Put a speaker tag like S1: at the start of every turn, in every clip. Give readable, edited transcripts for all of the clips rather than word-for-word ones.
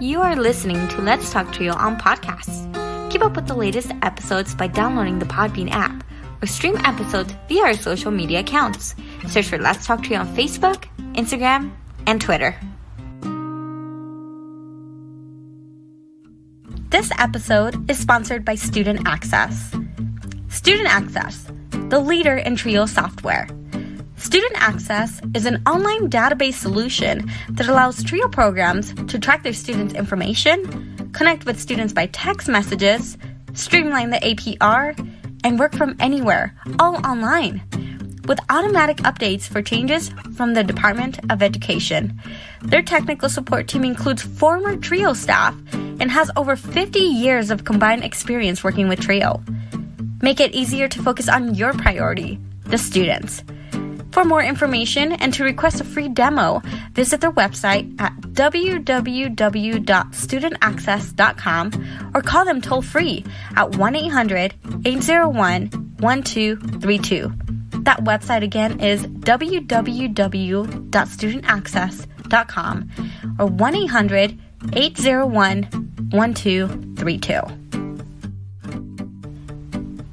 S1: You are listening to Let's Talk Trio on podcasts. Keep up with the latest episodes by downloading the Podbean app or stream episodes via our social media accounts. Search for Let's Talk Trio on Facebook, Instagram, and Twitter. This episode is sponsored by Student Access. Student Access, the leader in Trio software. Student Access is an online database solution that allows Trio programs to track their students' information, connect with students by text messages, streamline the APR, and work from anywhere, all online, with automatic updates for changes from the Department of Education. Their technical support team includes former Trio staff and has over 50 years of combined experience working with Trio. Make it easier to focus on your priority, the students. For more information and to request a free demo, visit their website at www.studentaccess.com or call them toll-free at 1-800-801-1232. That website again is www.studentaccess.com or 1-800-801-1232.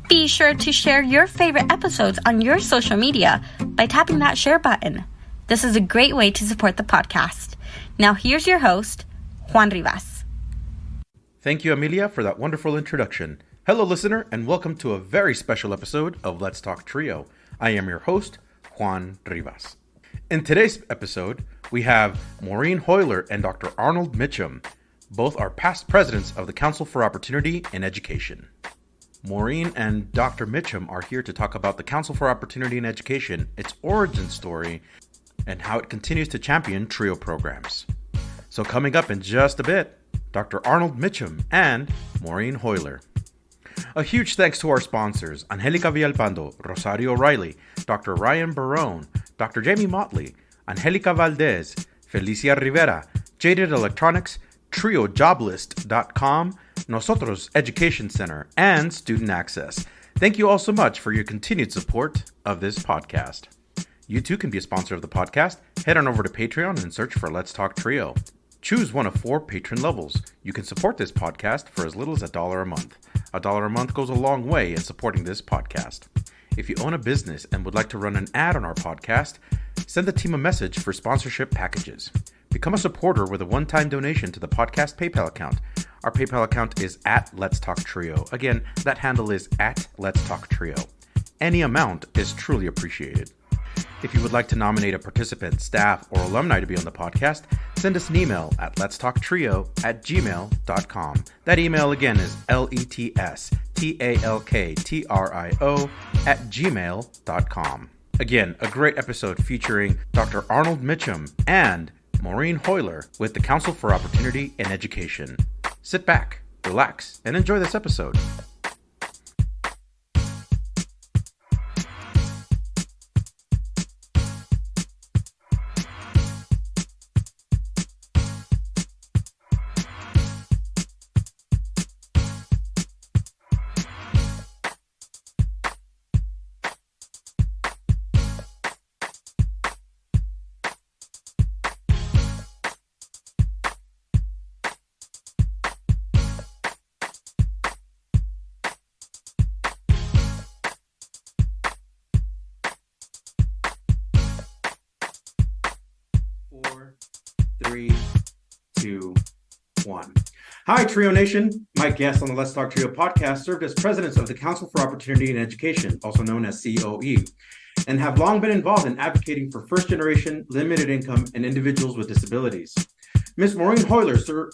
S1: Be sure to share your favorite episodes on your social media by tapping that share button. This is a great way to support the podcast. Now here's your host, Juan Rivas.
S2: Thank you, Amelia, for that wonderful introduction. Hello, listener, and welcome to a very special episode of Let's Talk Trio. I am your host, Juan Rivas. In today's episode, we have Maureen Hoyler and Dr. Arnold Mitchem. Both are past presidents of the Council for Opportunity in Education. Maureen and Dr. Mitchem are here to talk about the Council for Opportunity in Education, its origin story, and how it continues to champion Trio programs. So coming up in just a bit, Dr. Arnold Mitchem and Maureen Hoyler. A huge thanks to our sponsors, Angelica Villalpando, Rosario O'Reilly, Dr. Ryan Barone, Dr. Jamie Motley, Angelica Valdez, Felicia Rivera, Jaded Electronics, TrioJoblist.com, Nosotros Education Center, and Student Access. Thank you all so much for your continued support of this podcast. You too can be a sponsor of the podcast. Head on over to Patreon and search for Let's Talk Trio. Choose one of 4 patron levels. You can support this podcast for as little as $1 a month. $1 a month goes a long way in supporting this podcast. If you own a business and would like to run an ad on our podcast, send the team a message for sponsorship packages. Become a supporter with a one-time donation to the podcast PayPal account. Our PayPal account is at Let's Talk Trio. Again, that handle is at Let's Talk Trio. Any amount is truly appreciated. If you would like to nominate a participant, staff, or alumni to be on the podcast, send us an email at letstalktrio@gmail.com. That email again is letstalktrio@gmail.com. Again, a great episode featuring Dr. Arnold Mitchem and Maureen Hoyler with the Council for Opportunity in Education. Sit back, relax, and enjoy this episode. Hi, Trio Nation. My guests on the Let's Talk Trio podcast served as presidents of the Council for Opportunity in Education, also known as COE, and have long been involved in advocating for first-generation, limited income, and individuals with disabilities. Ms. Maureen Hoyler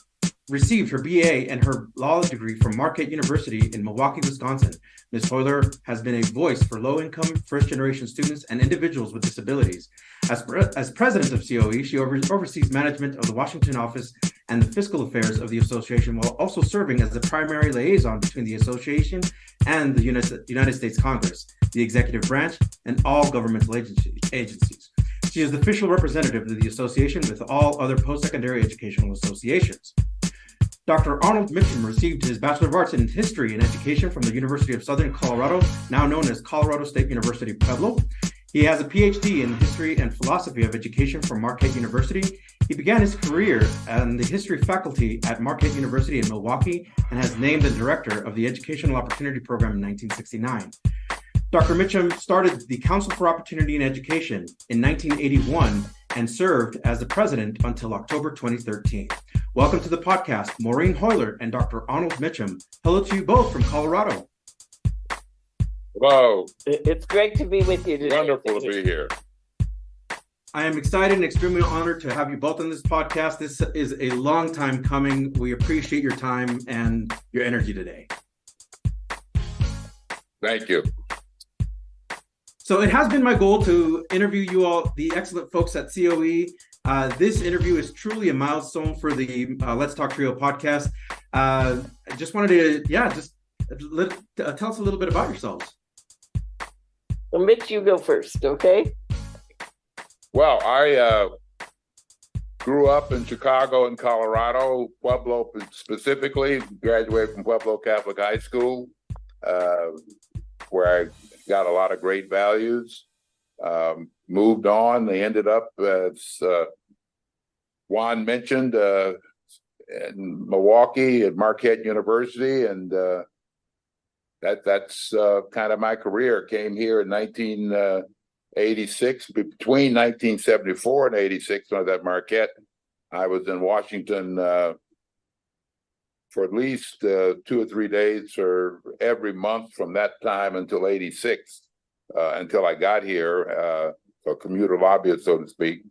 S2: received her BA and her law degree from Marquette University in Milwaukee, Wisconsin. Ms. Hoyler has been a voice for low-income, first-generation students and individuals with disabilities. As president of COE, she oversees management of the Washington office and the fiscal affairs of the association, while also serving as the primary liaison between the association and the United States Congress, the executive branch, and all governmental agencies. She is the official representative of the association with all other post-secondary educational associations. Dr. Arnold Mitchem received his Bachelor of Arts in History and Education from the University of Southern Colorado, now known as Colorado State University, Pueblo. He has a PhD in History and Philosophy of Education from Marquette University. He began his career on the history faculty at Marquette University in Milwaukee and has named the director of the Educational Opportunity Program in 1969. Dr. Mitchem started the Council for Opportunity in Education in 1981 and served as the president until October 2013. Welcome to the podcast, Maureen Hoyler and Dr. Arnold Mitchem. Hello to you both from Colorado.
S3: Hello.
S4: It's great to be with you today.
S3: Wonderful to be here.
S2: I am excited and extremely honored to have you both on this podcast. This is a long time coming. We appreciate your time and your energy today.
S3: Thank you.
S2: So it has been my goal to interview you all, the excellent folks at COE. This interview is truly a milestone for the Let's Talk Trio podcast. I just wanted to, tell us a little bit about yourselves.
S4: Well, Mitch, you go first, okay?
S3: Well, I grew up in Chicago and Colorado, Pueblo specifically, graduated from Pueblo Catholic High School, where I got a lot of great values. Moved on. They ended up, as Juan mentioned, in Milwaukee at Marquette University, and that's kind of my career. Came here in 1986, between 1974 and 86, when I was at Marquette. I was in Washington for at least 2 or 3 days or every month from that time until 86, until I got here, a commuter lobbyist, so to speak.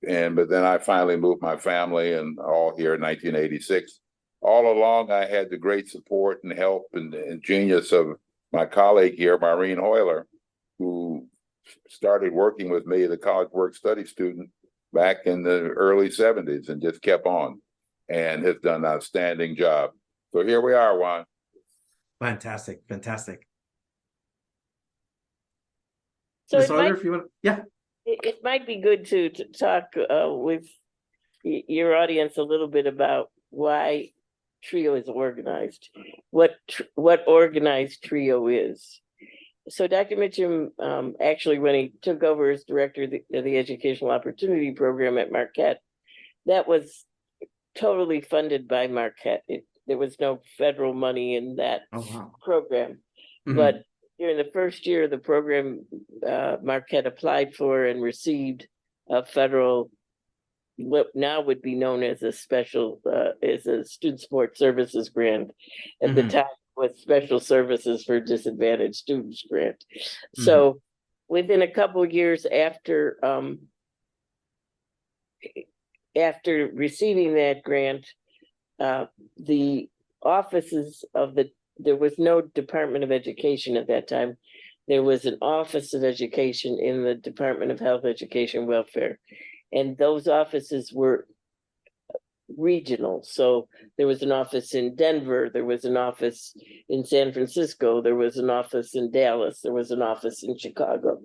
S3: But then I finally moved my family and all here in 1986. All along, I had the great support and help and genius of my colleague here, Maureen Hoyler, who started working with me, the college work study student, back in the early 70s and just kept on and has done an outstanding job. So here we are, Juan.
S2: Fantastic.
S4: So
S2: Ms. Hoyler, if you want, yeah.
S4: it might be good to talk with your audience a little bit about why TRIO is organized, what organized TRIO is. So Dr. Mitchem, actually, when he took over as director of the Educational Opportunity Program at Marquette, that was totally funded by Marquette. There was no federal money in that program. Mm-hmm. But during the first year of the program, Marquette applied for and received a federal, what now would be known as a special, as a student support services grant. At the time, with Special Services for Disadvantaged Students grant. So within a couple of years after receiving that grant, the offices of there was no Department of Education at that time. There was an Office of Education in the Department of Health, Education, and Welfare. And those offices were regional. So there was an office in Denver, there was an office in San Francisco, there was an office in Dallas, there was an office in Chicago.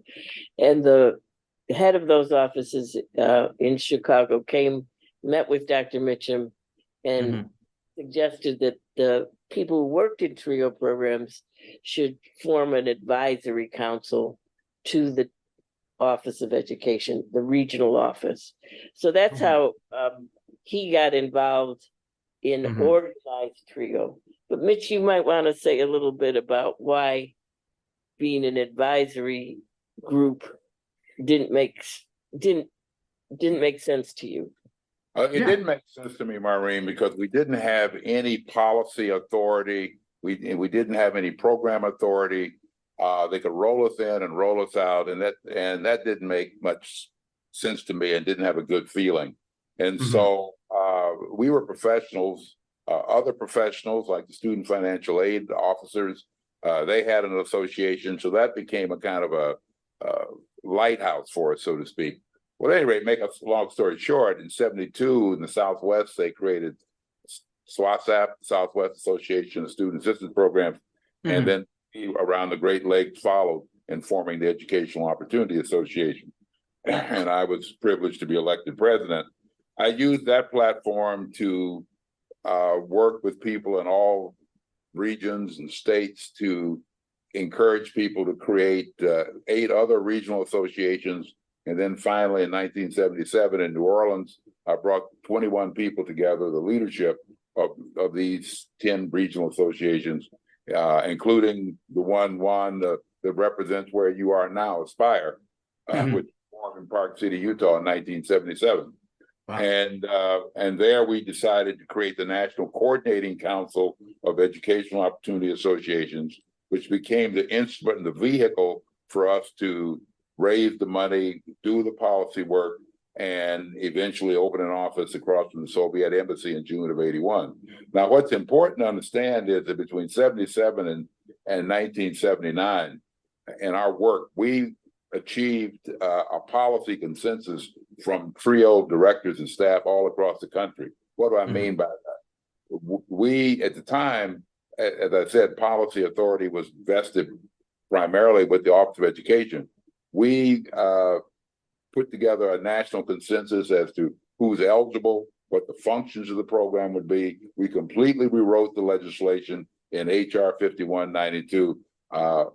S4: And the head of those offices in Chicago met with Dr. Mitchem and suggested that the people who worked in TRIO programs should form an advisory council to the Office of Education, the regional office. So that's how he got involved in organized TRIO. But Mitch, you might want to say a little bit about why being an advisory group didn't make sense to you.
S3: It didn't make sense to me, Maureen, because we didn't have any policy authority. We didn't have any program authority. They could roll us in and roll us out, and that didn't make much sense to me and didn't have a good feeling. And so we were professionals. Other professionals, like the student financial aid officers, they had an association, so that became a kind of a lighthouse for us, so to speak. Well, at any rate, make a long story short, in '72 in the Southwest, they created SWASAP, Southwest Association of Student Assistance Programs, and then around the Great Lakes followed in forming the Educational Opportunity Association. And I was privileged to be elected president. I used that platform to work with people in all regions and states to encourage people to create 8 other regional associations. And then finally in 1977 in New Orleans, brought 21 people together, the leadership of these 10 regional associations, including the one that represents where you are now, Aspire, which was formed in Park City, Utah in 1977. Wow. And there we decided to create the National Coordinating Council of Educational Opportunity Associations, which became the instrument and the vehicle for us to raise the money, do the policy work, and eventually open an office across from the Soviet Embassy in June of '81. Now, what's important to understand is that between '77 and 1979, in our work, we achieved a policy consensus from TRIO directors and staff all across the country. What do I mean by that? We, at the time, as I said, policy authority was vested primarily with the Office of Education. We put together a national consensus as to who's eligible, what the functions of the program would be. We completely rewrote the legislation in HR 5192.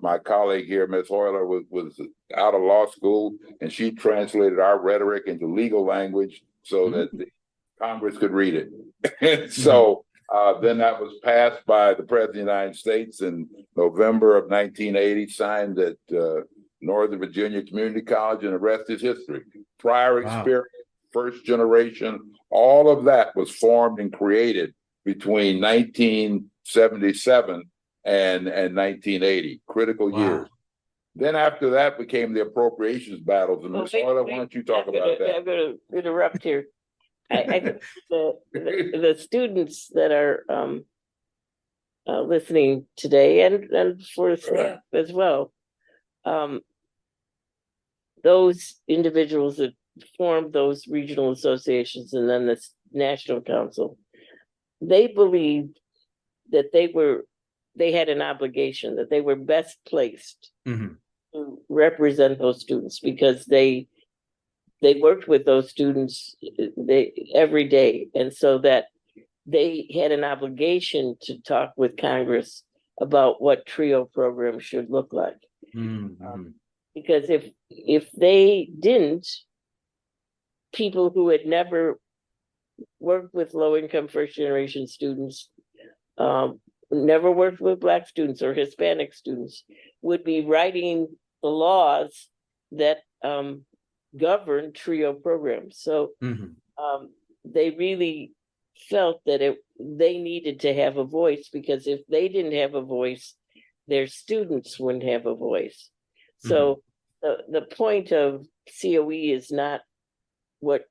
S3: My colleague here, Ms. Hoyler, was out of law school, and she translated our rhetoric into legal language so that the Congress could read it. And so then that was passed by the President of the United States in November of 1980, signed at Northern Virginia Community College, and the rest is history. Prior experience, first generation, all of that was formed and created between 1977 and 1980, critical years. Then after that became the appropriations battles. And Ms. Hoyler, why don't you talk about that?
S4: I'm going to interrupt here. I think the students that are listening today, and for staff as well, those individuals that formed those regional associations and then the National Council, they believed that they had an obligation, that they were best placed to represent those students because they worked with those students every day. And so that they had an obligation to talk with Congress about what TRIO program should look like. Because if they didn't, people who had never worked with low-income first-generation students, never worked with Black students or Hispanic students, would be writing the laws that govern TRIO programs. So they really felt that they needed to have a voice, because if they didn't have a voice, their students wouldn't have a voice. So the point of COE is not what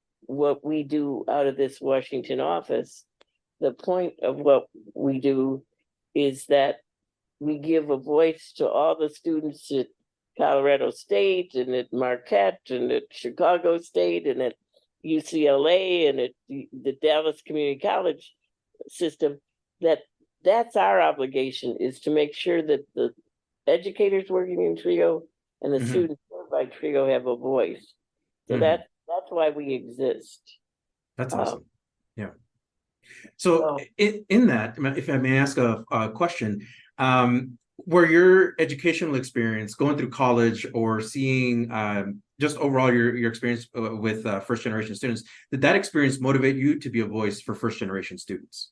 S4: we do out of this Washington office. The point of what we do is that we give a voice to all the students at Colorado State and at Marquette and at Chicago State and at UCLA and at the Dallas Community College system. That's our obligation, is to make sure that the educators working in TRIO and the students served by TRIO have a voice. So that's why we exist.
S2: That's awesome. Yeah. So in that, if I may ask a question, were your educational experience going through college or seeing just overall your experience with first generation students, did that experience motivate you to be a voice for first generation students?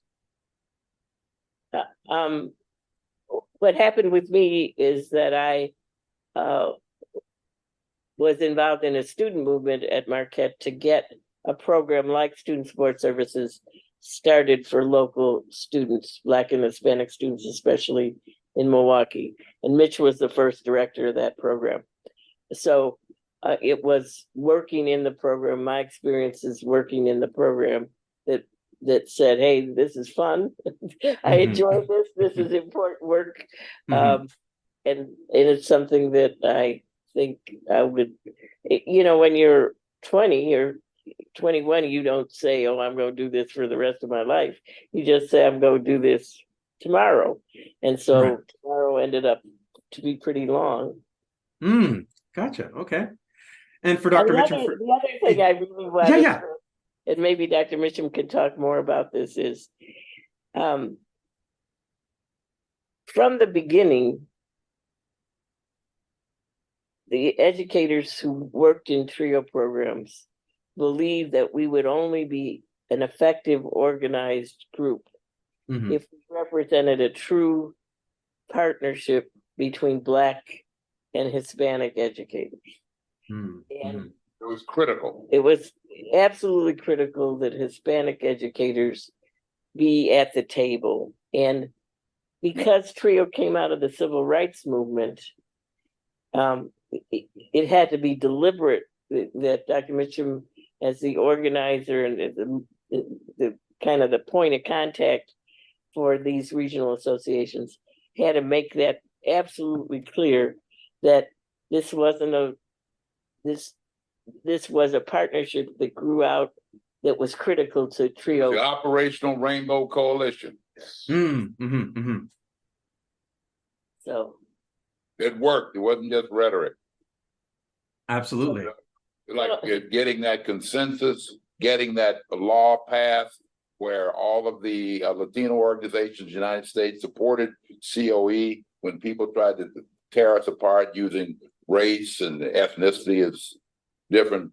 S4: What happened with me is that I was involved in a student movement at Marquette to get a program like Student Support Services started for local students, Black and Hispanic students, especially in Milwaukee. And Mitch was the first director of that program. So it was working in the program, my experiences working in the program, that said, hey, this is fun. I enjoy this. This is important work. And it's something that I think I would, when you're 20 or 21, you don't say, oh, I'm going to do this for the rest of my life. You just say, I'm going to do this tomorrow. And so tomorrow ended up to be pretty long.
S2: Gotcha. Okay. And for Dr. Mitchem,
S4: the other thing I really wanted and maybe Dr. Mitchem can talk more about this, is from the beginning, the educators who worked in TRIO programs believed that we would only be an effective organized group if we represented a true partnership between Black and Hispanic educators. And
S3: it was critical.
S4: it was absolutely critical that Hispanic educators be at the table. And because TRIO came out of the civil rights movement, it had to be deliberate that Dr. Mitchem, as the organizer and the kind of the point of contact for these regional associations, had to make that absolutely clear that this wasn't this was a partnership that grew out, that was critical to TRIO.
S3: The Operational Rainbow Coalition.
S4: So
S3: it worked. It wasn't just rhetoric.
S2: Absolutely.
S3: Like getting that consensus, getting that law passed, where all of the Latino organizations in the United States supported COE when people tried to tear us apart using race and ethnicity as different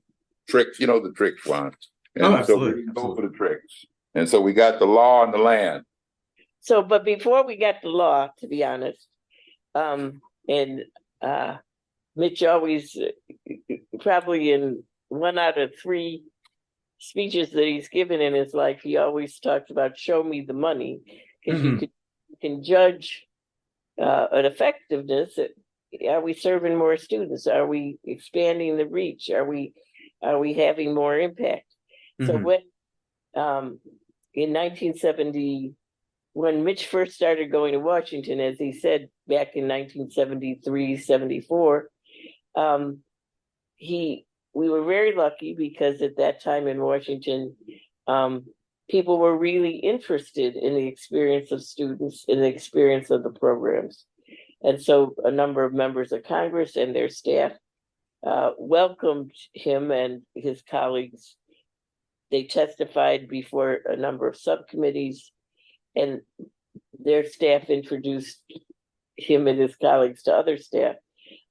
S3: tricks. You know the tricks, Juan. And
S2: absolutely.
S3: So we go for the tricks. And so we got the law and the land.
S4: So, but before we got the law, to be honest, Mitch always, probably in 1 out of 3 speeches that he's given in his life, he always talks about show me the money, because you can judge an effectiveness. Are we serving more students? Are we expanding the reach? Are we having more impact? So when in 1970, when Mitch first started going to Washington, as he said back in 1973, 74, we were very lucky because at that time in Washington, people were really interested in the experience of students, in the experience of the programs. And so a number of members of Congress and their staff welcomed him and his colleagues. They testified before a number of subcommittees, and their staff introduced him and his colleagues to other staff.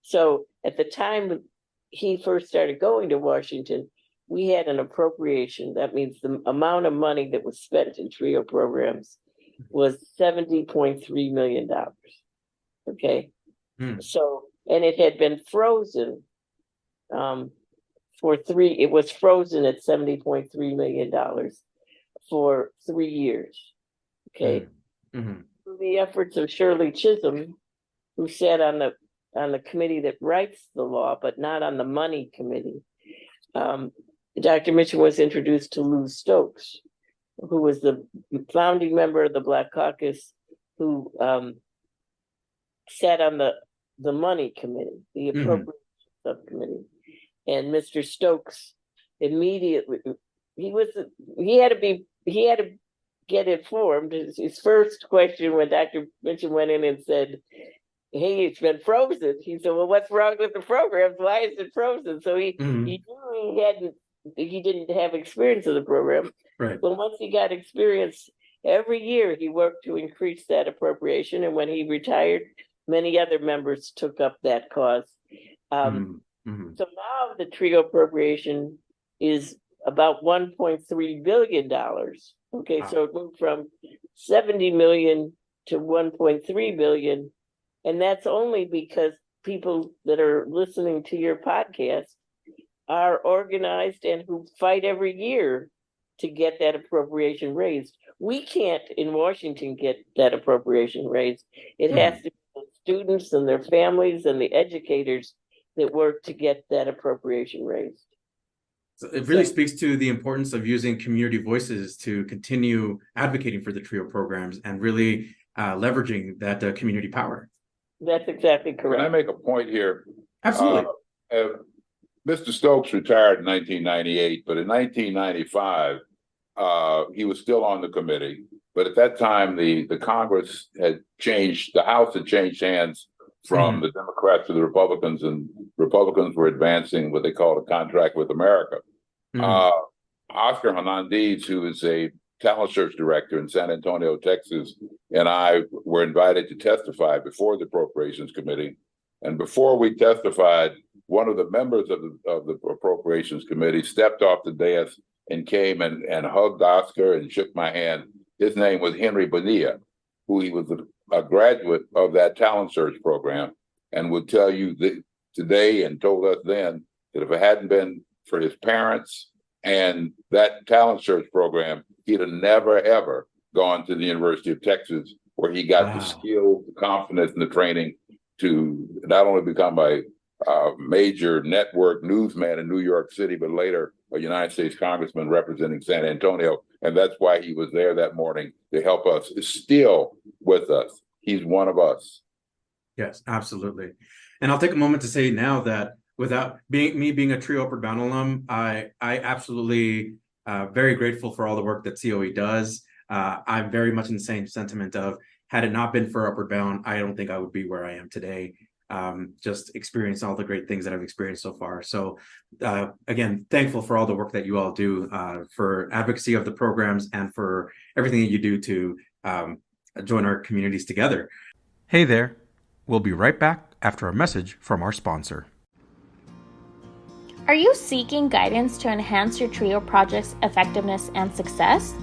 S4: So at the time he first started going to Washington, we had an appropriation. That means the amount of money that was spent in TRIO programs was $70.3 million. Okay. So, and it had been frozen it was frozen at $70.3 million for 3 years. Okay. Through the efforts of Shirley Chisholm, who sat on the committee that writes the law, but not on the money committee, Dr. Mitchell was introduced to Lou Stokes, who was the founding member of the Black Caucus, who sat on the money committee, the appropriation subcommittee. And Mr. Stokes immediately, he had to get informed. His first question when Dr. Mitchell went in and said, hey, it's been frozen. He said, well, what's wrong with the programs? Why is it frozen? So he knew he didn't have experience of the program.
S2: Right.
S4: But once he got experience, every year he worked to increase that appropriation. And when he retired, many other members took up that cause. So now the TRIO appropriation is about $1.3 billion. Okay, so it moved from 70 million to 1.3 billion. And that's only because people that are listening to your podcast are organized and who fight every year to get that appropriation raised. We can't in Washington get that appropriation raised. It has to be the students and their families and the educators that work to get that appropriation raised.
S2: So it really speaks to the importance of using community voices to continue advocating for the TRIO programs and really leveraging that community power.
S4: That's exactly correct.
S3: Can I make a point here?
S2: Absolutely.
S3: Mr. Stokes retired in 1998, but in 1995, he was still on the committee. But at that time, the Congress had changed, the House had changed hands from the Democrats to the Republicans, and Republicans were advancing what they called a contract with America. Oscar Hernandez, who is a talent search director in San Antonio, Texas, and I were invited to testify before the Appropriations Committee. And before we testified, one of the members of the Appropriations Committee stepped off the dais and came and hugged Oscar and shook my hand. His name was Henry Bonilla, who he was a graduate of that talent search program, and would tell you that today and told us then that if it hadn't been for his parents and that talent search program, he'd have never, ever gone to the University of Texas, where he got the skill, the confidence, and the training to not only become a major network newsman in New York City, but later a United States congressman representing San Antonio. And that's why he was there that morning to help us. Is still with us. He's one of us.
S2: Yes, absolutely. And I'll take a moment to say now that without being a TRIO Upward Bound alum, I absolutely very grateful for all the work that COE does. I'm very much in the same sentiment of, had it not been for Upward Bound, I don't think I would be where I am today. Just experience all the great things that I've experienced so far. So again, thankful for all the work that you all do for advocacy of the programs and for everything that you do to join our communities together.
S5: Hey there. We'll be right back after a message from our sponsor.
S6: Are you seeking guidance to enhance your TRIO project's effectiveness and success?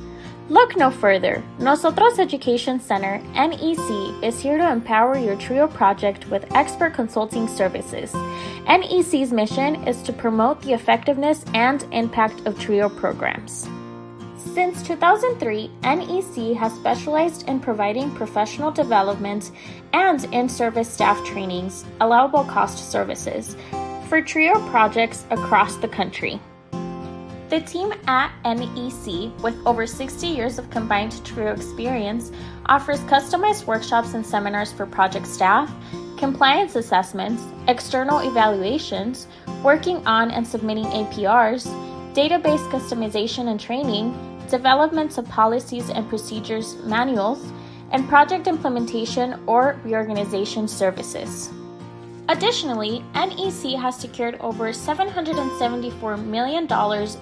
S6: Look no further. Nosotros Education Center, NEC, is here to empower your TRIO project with expert consulting services. NEC's mission is to promote the effectiveness and impact of TRIO programs. Since 2003, NEC has specialized in providing professional development and in-service staff trainings, allowable cost services, for TRIO projects across the country. The team at NEC, with over 60 years of combined TRIO experience, offers customized workshops and seminars for project staff, compliance assessments, external evaluations, working on and submitting APRs, database customization and training, development of policies and procedures manuals, and project implementation or reorganization services. Additionally, NEC has secured over $774 million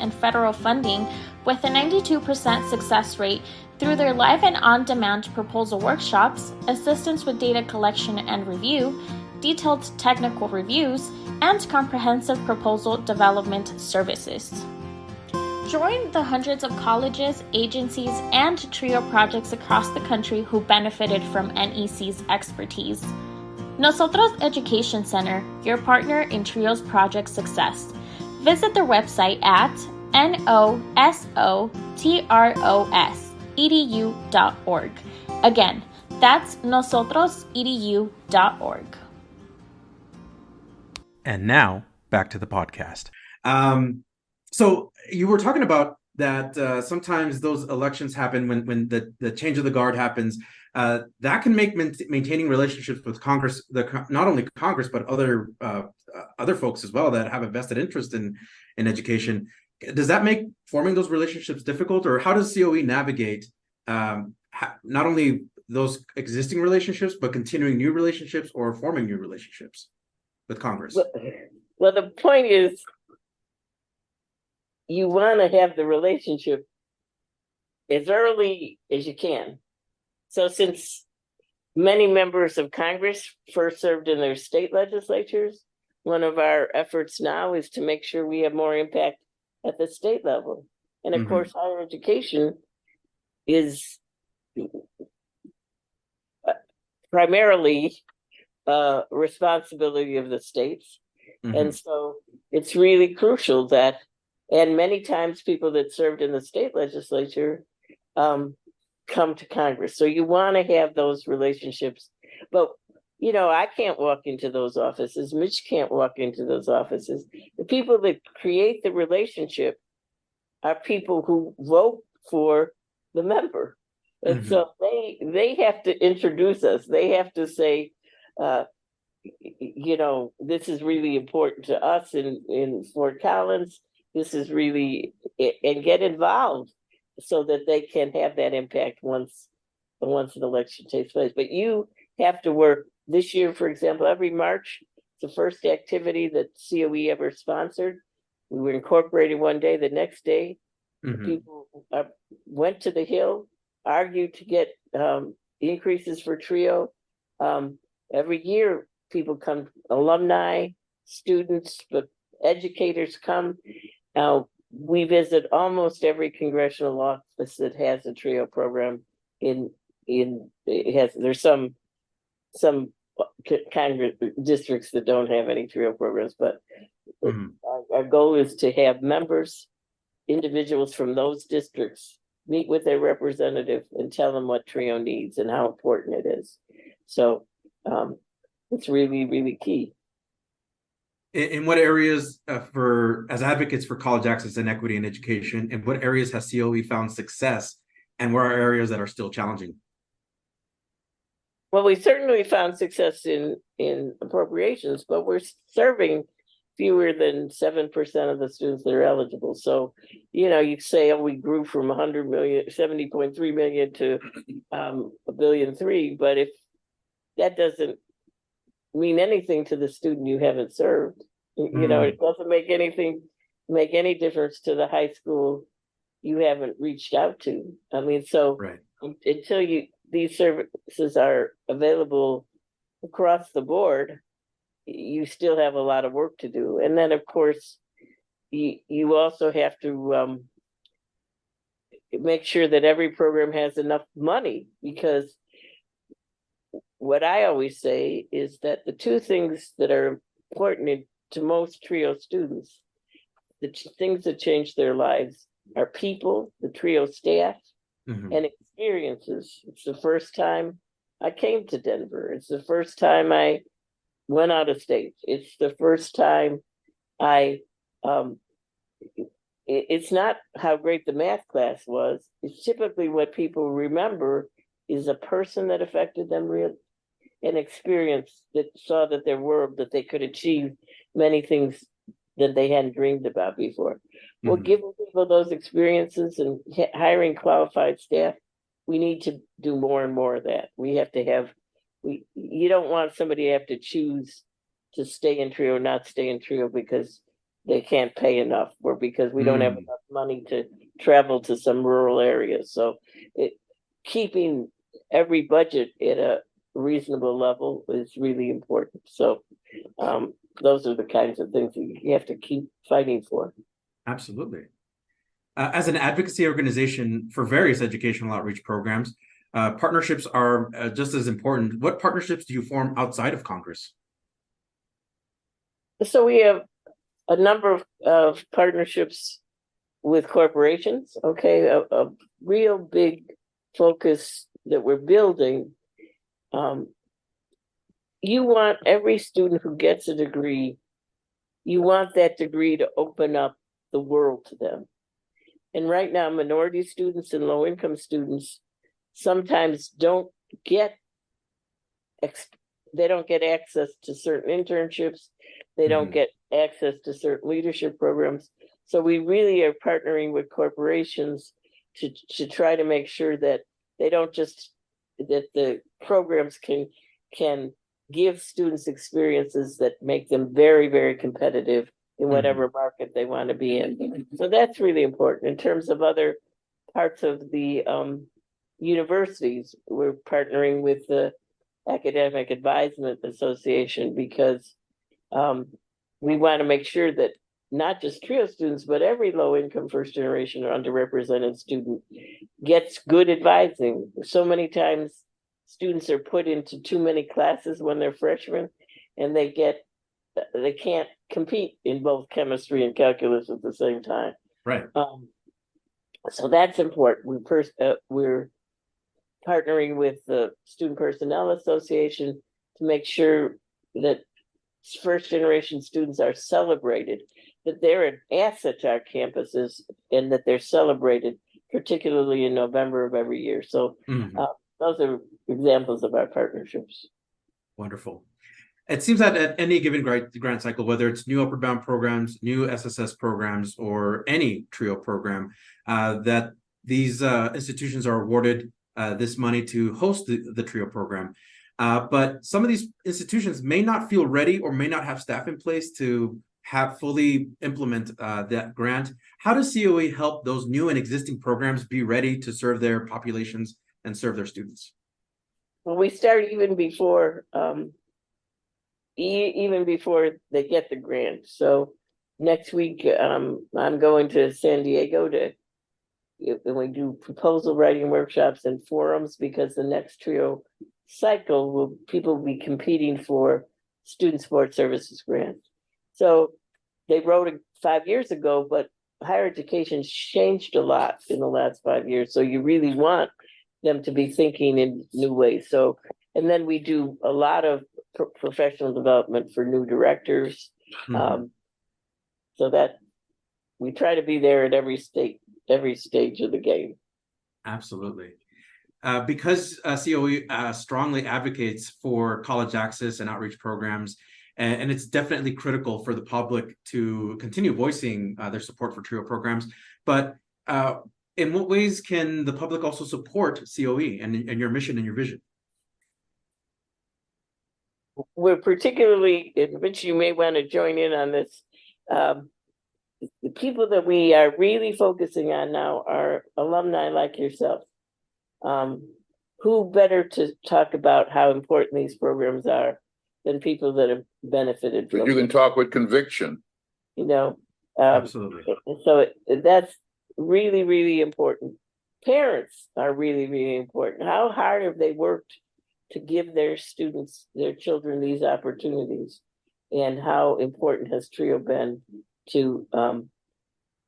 S6: in federal funding with a 92% success rate through their live and on-demand proposal workshops, assistance with data collection and review, detailed technical reviews, and comprehensive proposal development services. Join the hundreds of colleges, agencies, and TRIO projects across the country who benefited from NEC's expertise. Nosotros Education Center, your partner in TRIO's project success. Visit their website at nosotros.edu.org. Again, that's nosotrosedu.org.
S5: And now, back to the podcast.
S2: So you were talking about that sometimes those elections happen when the change of the guard happens. That can make maintaining relationships with Congress, not only Congress, but other folks as well that have a vested interest in education. Does that make forming those relationships difficult, or how does COE navigate not only those existing relationships, but continuing new relationships or forming new relationships with Congress?
S4: Well, the point is, you want to have the relationship as early as you can. So since many members of Congress first served in their state legislatures, one of our efforts now is to make sure we have more impact at the state level. And of course, higher education is primarily responsibility of the states. And so it's really crucial that, and many times people that served in the state legislature come to Congress. So you want to have those relationships. But, you know, I can't walk into those offices. Mitch can't walk into those offices. The people that create the relationship are people who vote for the member. And so they have to introduce us. They have to say, you know, this is really important to us in Fort Collins. This is really, and get involved so that they can have that impact once an election takes place. But you have to work this year, for example, every March, it's the first activity that COE ever sponsored. We were incorporated one day. The next day, people went to the Hill, argued to get increases for TRIO. Every year, people come, alumni, students, but educators come. We visit almost every congressional office that has a TRIO program. There's some Congress districts that don't have any TRIO programs, but our goal is to have members, individuals from those districts, meet with their representative and tell them what TRIO needs and how important it is. So it's really, really key.
S2: In what areas as advocates for college access and equity in education, in what areas has COE found success, and where are areas that are still challenging?
S4: Well, we certainly found success in appropriations, but we're serving fewer than 7% of the students that are eligible. So, you say, we grew from 70.3 million to $1.3 billion, but if that doesn't mean anything to the student you haven't served, it doesn't make any difference to the high school you haven't reached out to.
S2: Right.
S4: Until these services are available across the board, you still have a lot of work to do. And then, of course, you also have to make sure that every program has enough money, because what I always say is that the two things that are important to most TRIO students, the things that change their lives, are people, the TRIO staff, and experiences. It's the first time I came to Denver. It's the first time I went out of state. It's the first time it's not how great the math class was. It's typically what people remember is a person that affected them an experience that saw that that they could achieve many things that they hadn't dreamed about before. Well, giving people those experiences and hiring qualified staff, we need to do more and more of that. We have to have, you don't want somebody to have to choose to stay in TRIO or not stay in TRIO because they can't pay enough, or because we don't have enough money to travel to some rural areas. So keeping every budget at a reasonable level is really important. So those are the kinds of things that you have to keep fighting for.
S2: Absolutely. As an advocacy organization for various educational outreach programs, partnerships are just as important. What partnerships do you form outside of Congress?
S4: So we have a number of partnerships with corporations. Okay, a real big focus that we're building. You want every student who gets a degree, you want that degree to open up the world to them. And right now, minority students and low-income students sometimes don't get access to certain internships. They don't get access to certain leadership programs. So we really are partnering with corporations to try to make sure that they don't just, that the programs can give students experiences that make them very, very competitive in whatever market they want to be in. So that's really important. In terms of other parts of the universities, we're partnering with the Academic Advisement Association because we want to make sure that not just TRIO students, but every low-income first generation or underrepresented student gets good advising. So many times students are put into too many classes when they're freshmen, and they can't compete in both chemistry and calculus at the same time.
S2: Right.
S4: So that's important. We're partnering with the Student Personnel Association to make sure that first generation students are celebrated, that they're an asset to our campuses, and that they're celebrated, particularly in November of every year. So those are examples of our partnerships.
S2: Wonderful. It seems that at any given grant cycle, whether it's new upward bound programs, new SSS programs, or any TRIO program, that these institutions are awarded this money to host the TRIO program. But some of these institutions may not feel ready or may not have staff in place to have fully implement that grant. How does COE help those new and existing programs be ready to serve their populations and serve their students?
S4: Well, we started even before even before they get the grant. So next week, I'm going to San Diego and we do proposal writing workshops and forums, because the next TRIO cycle people will be competing for student support services grants. So they wrote it 5 years ago, but higher education's changed a lot in the last 5 years. So you really want them to be thinking in new ways. So, and then we do a lot of professional development for new directors. So that we try to be there at every stage of the game.
S2: Absolutely. Because COE strongly advocates for college access and outreach programs, and it's definitely critical for the public to continue voicing their support for TRIO programs. But in what ways can the public also support COE and your mission and your vision?
S4: We're particularly, in which you may want to join in on this, the people that we are really focusing on now are alumni like yourself. Who better to talk about how important these programs are than people that have benefited from
S3: But you can talk with conviction.
S2: Absolutely.
S4: So that's really, really important. Parents are really, really important. How hard have they worked to give their students, their children, these opportunities? And how important has TRIO been to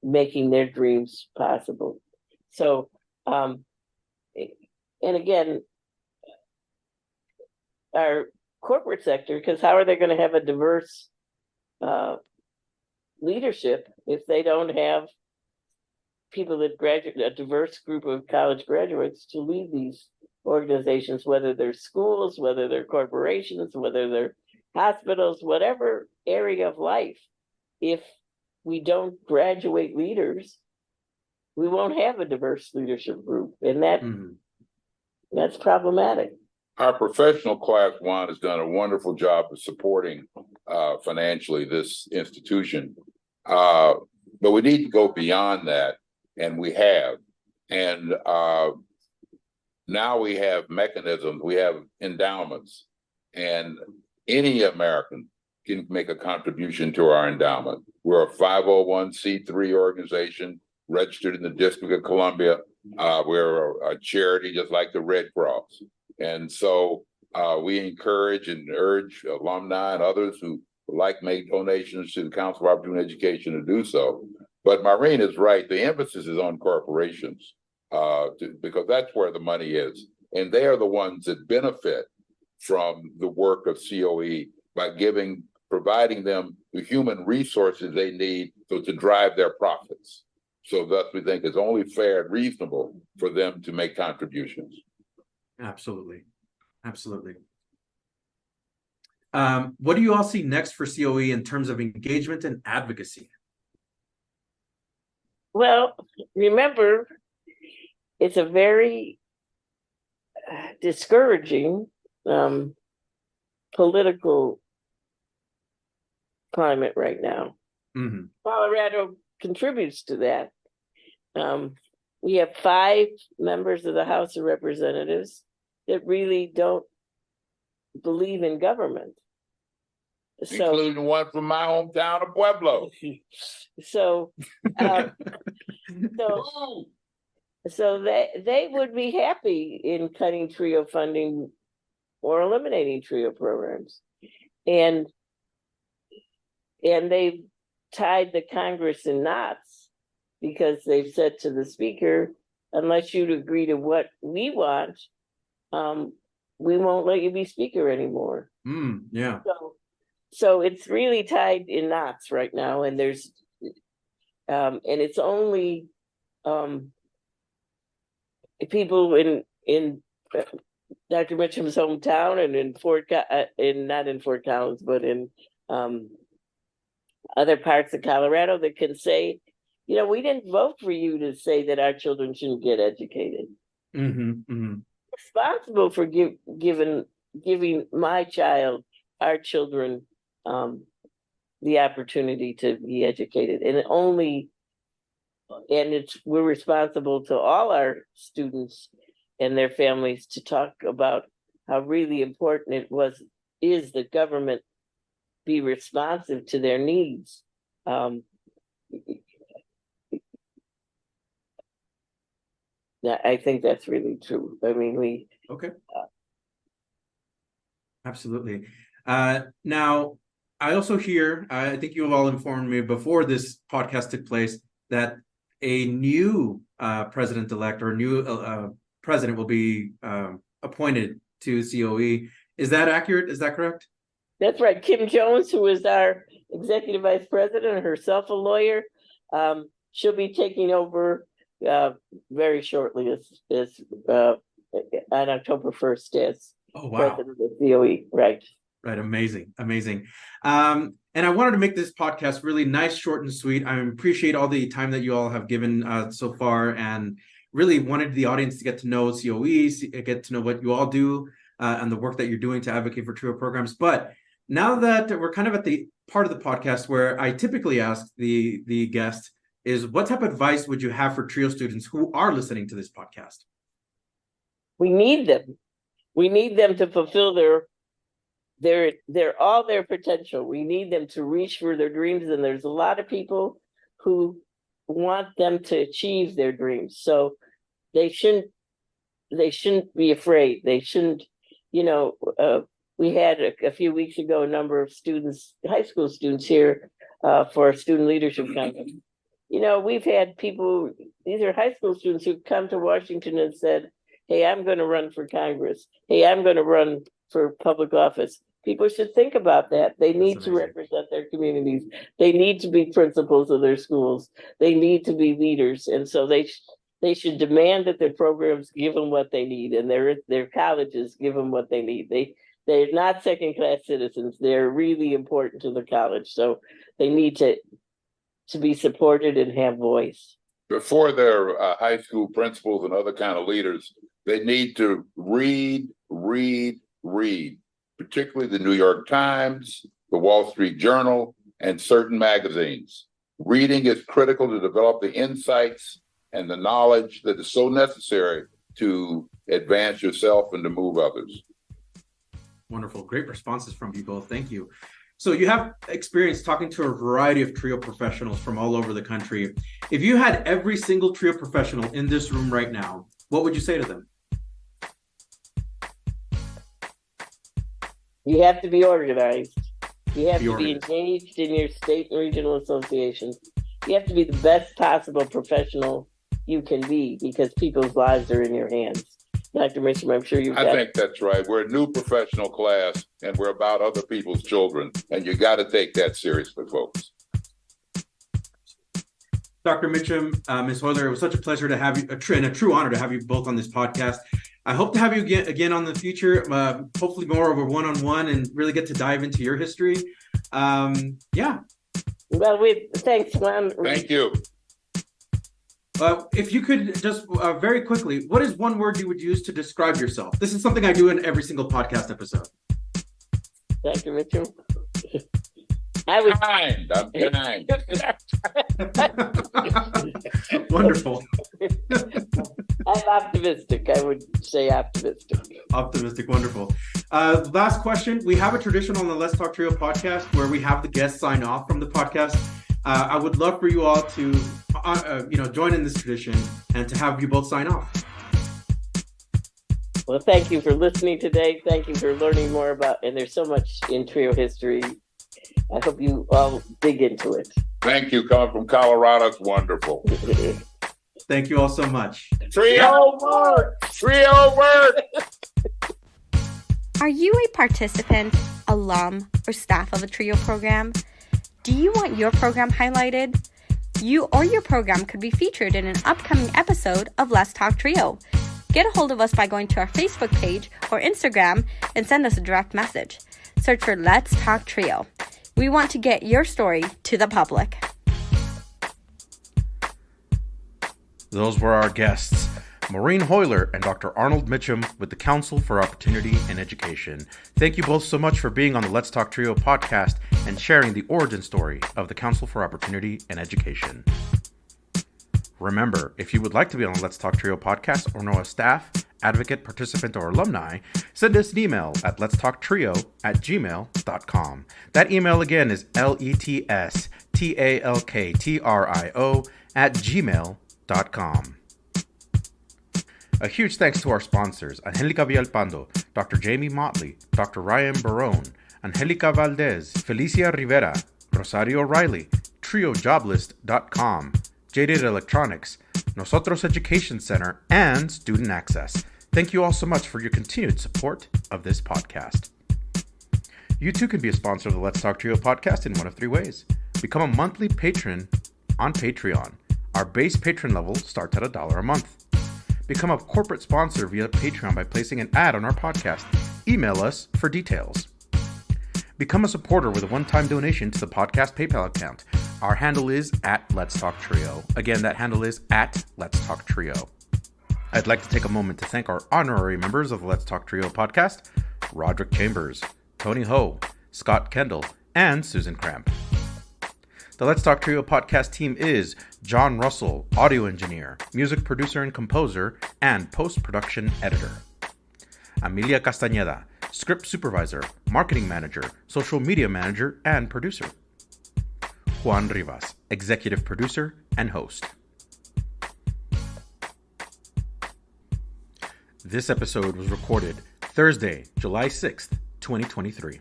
S4: making their dreams possible? So, and again, our corporate sector, because how are they going to have a diverse leadership if they don't have people that graduate, a diverse group of college graduates to lead these organizations, whether they're schools, whether they're corporations, whether they're hospitals, whatever area of life. If we don't graduate leaders, we won't have a diverse leadership group, and that's problematic.
S3: Our professional class one has done a wonderful job of supporting financially this institution, but we need to go beyond that, and we have. And now we have mechanisms, we have endowments, and any American can make a contribution to our endowment. We're a 501c3 organization registered in the District of Columbia. We're a charity just like the Red Cross. And so we encourage and urge alumni and others who would like to make donations to the Council for Opportunity Education to do so. But Maureen is right. The emphasis is on corporations because that's where the money is. And they are the ones that benefit from the work of COE by providing them the human resources they need to drive their profits. So thus we think it's only fair and reasonable for them to make contributions.
S2: Absolutely. Absolutely. What do you all see next for COE in terms of engagement and advocacy?
S4: Well, remember, it's a very discouraging political climate right now. Colorado contributes to that. We have 5 members of the House of Representatives that really don't believe in government.
S3: Including one from my hometown of Pueblo.
S4: So they would be happy in cutting TRIO funding or eliminating TRIO programs. And they've tied the Congress in knots because they've said to the speaker, unless you'd agree to what we want, we won't let you be speaker anymore.
S2: Yeah.
S4: So it's really tied in knots right now, and there's and it's only people in Dr. Mitchem's hometown and not in Fort Collins, but in other parts of Colorado that can say, we didn't vote for you to say that our children shouldn't get educated. Responsible for giving my child, our children, the opportunity to be educated, we're responsible to all our students and their families to talk about how really important is that government be responsive to their needs. I think that's really true. I mean,
S2: Okay. Absolutely. Now, I also hear, I think you have all informed me before this podcast took place, that a new president-elect or new president will be appointed to COE. Is that accurate? Is that correct?
S4: That's right. Kim Jones, who is our executive vice president, herself a lawyer, she'll be taking over very shortly as on October 1st as president of COE. Right.
S2: Right. Amazing. And I wanted to make this podcast really nice, short, and sweet. I appreciate all the time that you all have given so far, and really wanted the audience to get to know COE, get to know what you all do and the work that you're doing to advocate for TRIO programs. But now that we're kind of at the part of the podcast where I typically ask the guest is, what type of advice would you have for TRIO students who are listening to this podcast?
S4: We need them. We need them to fulfill all their potential. We need them to reach for their dreams, and there's a lot of people who want them to achieve their dreams. So they shouldn't be afraid. They shouldn't, we had a few weeks ago a number of students, high school students here for a student leadership conference. We've had people, these are high school students who've come to Washington and said, hey, I'm going to run for Congress. Hey, I'm going to run for public office. People should think about that. They need to represent their communities. They need to be principals of their schools. They need to be leaders. And so they should demand that their programs give them what they need, and their colleges give them what they need. They're not second-class citizens. They're really important to the college. So they need to be supported and have voice.
S3: Before their high school principals and other kind of leaders, they need to read, particularly the New York Times, the Wall Street Journal, and certain magazines. Reading is critical to develop the insights and the knowledge that is so necessary to advance yourself and to move others.
S2: Wonderful. Great responses from you both. Thank you. So you have experience talking to a variety of TRIO professionals from all over the country. If you had every single TRIO professional in this room right now, what would you say to them?
S4: You have to be organized. You have to be engaged in your state and regional associations. You have to be the best possible professional you can be, because people's lives are in your hands. Dr. Mitchem, I'm sure I
S3: think that's right. We're a new professional class, and we're about other people's children, and you got to take that seriously, folks.
S2: Dr. Mitchem, Ms. Hoyler, it was such a pleasure to have you, and a true honor to have you both on this podcast. I hope to have you again on the future, hopefully more of a one-on-one, and really get to dive into your history. Yeah.
S4: Well, thanks, Juan.
S3: Thank you.
S2: If you could just very quickly, what is one word you would use to describe yourself? This is something I do in every single podcast episode.
S4: Dr. Mitchell?
S3: I'm kind.
S2: Wonderful.
S4: I'm optimistic. I would say optimistic.
S2: Optimistic. Wonderful. Last question. We have a tradition on the Let's Talk TRIO podcast where we have the guests sign off from the podcast. I would love for you all to, join in this tradition and to have you both sign off.
S4: Well, thank you for listening today. Thank you for learning more about, and there's so much in TRIO history. I hope you all dig into it.
S3: Thank you. Coming from Colorado, it's wonderful.
S2: Thank you all so much.
S3: TRIO work! TRIO work!
S1: Are you a participant, alum, or staff of a TRIO program? Do you want your program highlighted? You or your program could be featured in an upcoming episode of Let's Talk TRIO. Get a hold of us by going to our Facebook page or Instagram and send us a direct message. Search for Let's Talk TRIO. We want to get your story to the public.
S5: Those were our guests, Maureen Hoyler and Dr. Arnold Mitchem with the Council for Opportunity and Education. Thank you both so much for being on the Let's Talk TRIO podcast and sharing the origin story of the Council for Opportunity and Education. Remember, if you would like to be on the Let's Talk Trio podcast or know a staff, advocate, participant, or alumni, send us an email at letstalktrio@gmail.com. That email again is letstalktrio@gmail.com. A huge thanks to our sponsors, Angelica Villalpando, Dr. Jamie Motley, Dr. Ryan Barone, Angelica Valdez, Felicia Rivera, Rosario Riley, TrioJoblist.com, Jaded Electronics, Nosotros Education Center, and Student Access. Thank you all so much for your continued support of this podcast. You too can be a sponsor of the Let's Talk Trio podcast in one of three ways. Become a monthly patron on Patreon. Our base patron level starts at $1 a month. Become a corporate sponsor via Patreon by placing an ad on our podcast. Email us for details. Become a supporter with a one-time donation to the podcast PayPal account. Our handle is @LetsTalkTrio. Again, that handle is @LetsTalkTrio. I'd like to take a moment to thank our honorary members of the Let's Talk Trio podcast, Roderick Chambers, Tony Ho, Scott Kendall, and Susan Cramp. The Let's Talk Trio podcast team is John Russell, audio engineer, music producer and composer, and post-production editor. Amelia Castañeda, script supervisor, marketing manager, social media manager, and producer. Juan Rivas, executive producer and host. This episode was recorded Thursday, July 6th, 2023.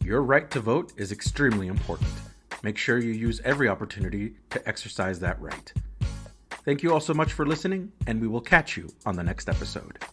S5: Your right to vote is extremely important. Make sure you use every opportunity to exercise that right. Thank you all so much for listening, and we will catch you on the next episode.